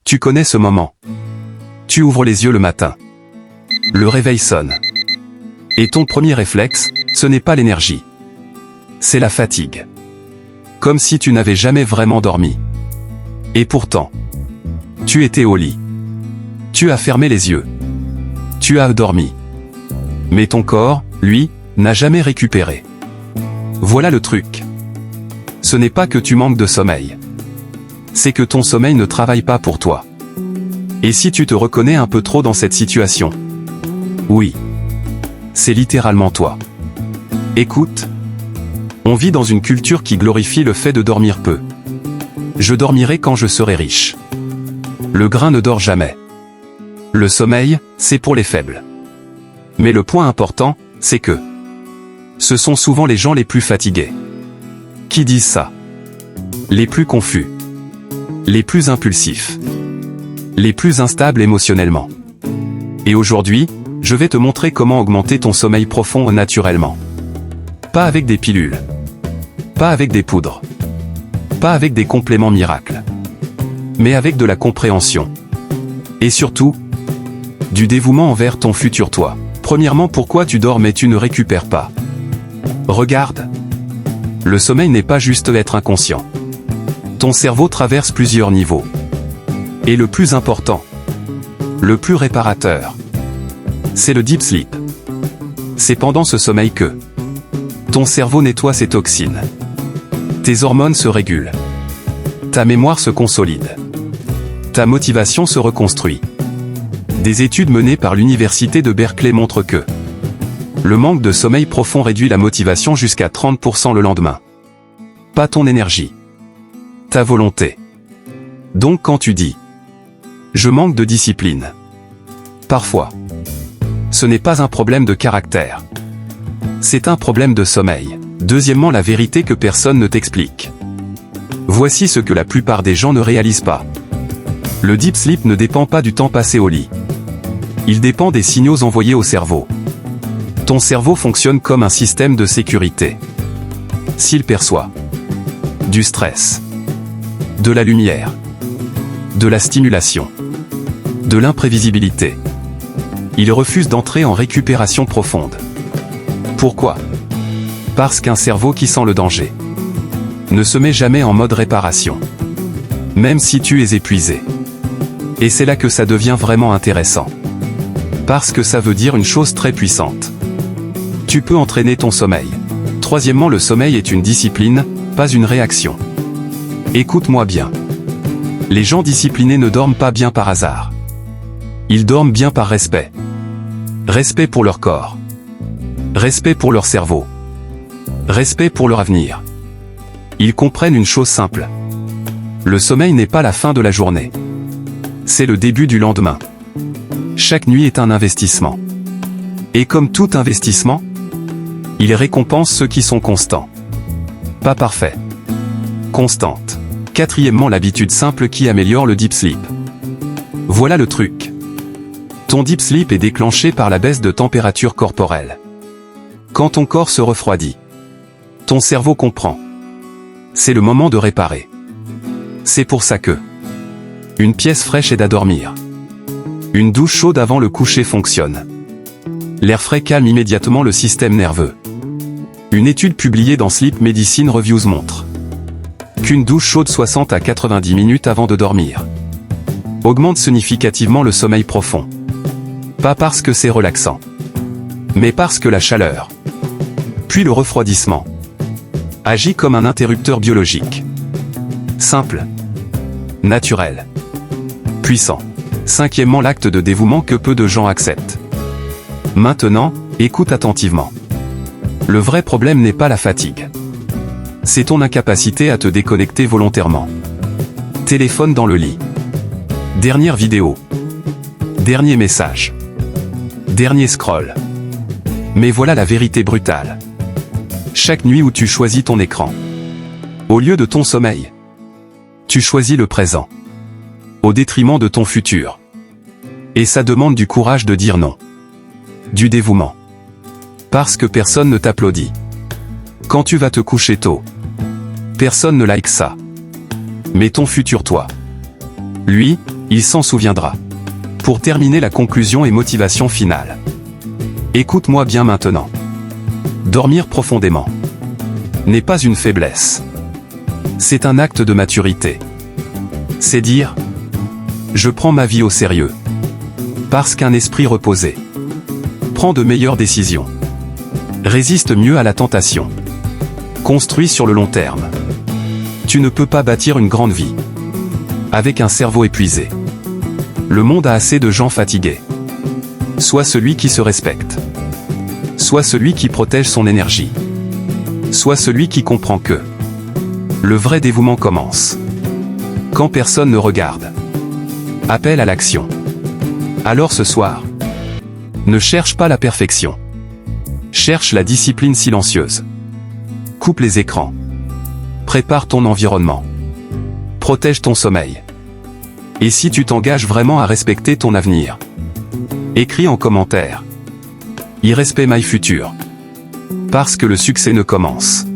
Tu connais ce moment. Tu ouvres les yeux le matin. Le réveil sonne. Et ton premier réflexe, ce n'est pas l'énergie. C'est la fatigue. Comme si tu n'avais jamais vraiment dormi. Et pourtant, tu étais au lit. Tu as fermé les yeux. Tu as dormi. Mais ton corps, lui, n'a jamais récupéré. Voilà le truc. Ce n'est pas que tu manques de sommeil. C'est que ton sommeil ne travaille pas pour toi. Et si tu te reconnais un peu trop dans cette situation? Oui. C'est littéralement toi. Écoute. On vit dans une culture qui glorifie le fait de dormir peu. Je dormirai quand je serai riche. Le grain ne dort jamais. Le sommeil, c'est pour les faibles. Mais le point important, c'est que ce sont souvent les gens les plus fatigués qui disent ça. Les plus confus. Les plus impulsifs. Les plus instables émotionnellement. Et aujourd'hui, je vais te montrer comment augmenter ton sommeil profond naturellement. Pas avec des pilules. Pas avec des poudres. Pas avec des compléments miracles. Mais avec de la compréhension. Et surtout, du dévouement envers ton futur toi. Premièrement, pourquoi tu dors mais tu ne récupères pas? Regarde. Le sommeil n'est pas juste être inconscient. Ton cerveau traverse plusieurs niveaux. Et le plus important, le plus réparateur, c'est le deep sleep. C'est pendant ce sommeil que ton cerveau nettoie ses toxines. Tes hormones se régulent. Ta mémoire se consolide. Ta motivation se reconstruit. Des études menées par l'université de Berkeley montrent que le manque de sommeil profond réduit la motivation jusqu'à 30% le lendemain. Pas ton énergie. Ta volonté. Donc quand tu dis « Je manque de discipline », parfois, ce n'est pas un problème de caractère. C'est un problème de sommeil. Deuxièmement, la vérité que personne ne t'explique. Voici ce que la plupart des gens ne réalisent pas. Le deep sleep ne dépend pas du temps passé au lit. Il dépend des signaux envoyés au cerveau. Ton cerveau fonctionne comme un système de sécurité. S'il perçoit du stress, de la lumière, de la stimulation, de l'imprévisibilité, il refuse d'entrer en récupération profonde. Pourquoi? Parce qu'un cerveau qui sent le danger ne se met jamais en mode réparation. Même si tu es épuisé. Et c'est là que ça devient vraiment intéressant. Parce que ça veut dire une chose très puissante. Tu peux entraîner ton sommeil. Troisièmement, le sommeil est une discipline, pas une réaction. Écoute-moi bien. Les gens disciplinés ne dorment pas bien par hasard. Ils dorment bien par respect. Respect pour leur corps. Respect pour leur cerveau. Respect pour leur avenir. Ils comprennent une chose simple. Le sommeil n'est pas la fin de la journée. C'est le début du lendemain. Chaque nuit est un investissement. Et comme tout investissement, il récompense ceux qui sont constants. Pas parfaits. Constantes. Quatrièmement, l'habitude simple qui améliore le deep sleep. Voilà le truc. Ton deep sleep est déclenché par la baisse de température corporelle. Quand ton corps se refroidit, ton cerveau comprend. C'est le moment de réparer. C'est pour ça que une pièce fraîche aide à dormir. Une douche chaude avant le coucher fonctionne. L'air frais calme immédiatement le système nerveux. Une étude publiée dans Sleep Medicine Reviews montre qu'une douche chaude 60 à 90 minutes avant de dormir augmente significativement le sommeil profond. Pas parce que c'est relaxant, mais parce que la chaleur, puis le refroidissement, agit comme un interrupteur biologique. Simple, naturel, puissant. Cinquièmement, l'acte de dévouement que peu de gens acceptent. Maintenant, écoute attentivement. Le vrai problème n'est pas la fatigue. C'est ton incapacité à te déconnecter volontairement. Téléphone dans le lit. Dernière vidéo. Dernier message. Dernier scroll. Mais voilà la vérité brutale. Chaque nuit où tu choisis ton écran, au lieu de ton sommeil, tu choisis le présent, au détriment de ton futur. Et ça demande du courage de dire non. Du dévouement. Parce que personne ne t'applaudit. Quand tu vas te coucher tôt, personne ne like ça. Mais ton futur toi, lui, Il s'en souviendra. Pour terminer la conclusion et motivation finale. Écoute-moi bien maintenant. Dormir profondément n'est pas une faiblesse. C'est un acte de maturité. C'est dire « Je prends ma vie au sérieux ». Parce qu'un esprit reposé prend de meilleures décisions. Résiste mieux à la tentation. Construit sur le long terme. Tu ne peux pas bâtir une grande vie avec un cerveau épuisé. Le monde a assez de gens fatigués. Sois celui qui se respecte. Sois celui qui protège son énergie. Sois celui qui comprend que le vrai dévouement commence quand personne ne regarde. Appel à l'action. Alors ce soir, ne cherche pas la perfection. Cherche la discipline silencieuse. Coupe les écrans. Prépare ton environnement. Protège ton sommeil. Et si tu t'engages vraiment à respecter ton avenir, écris en commentaire. Irrespect my future. Parce que le succès ne commence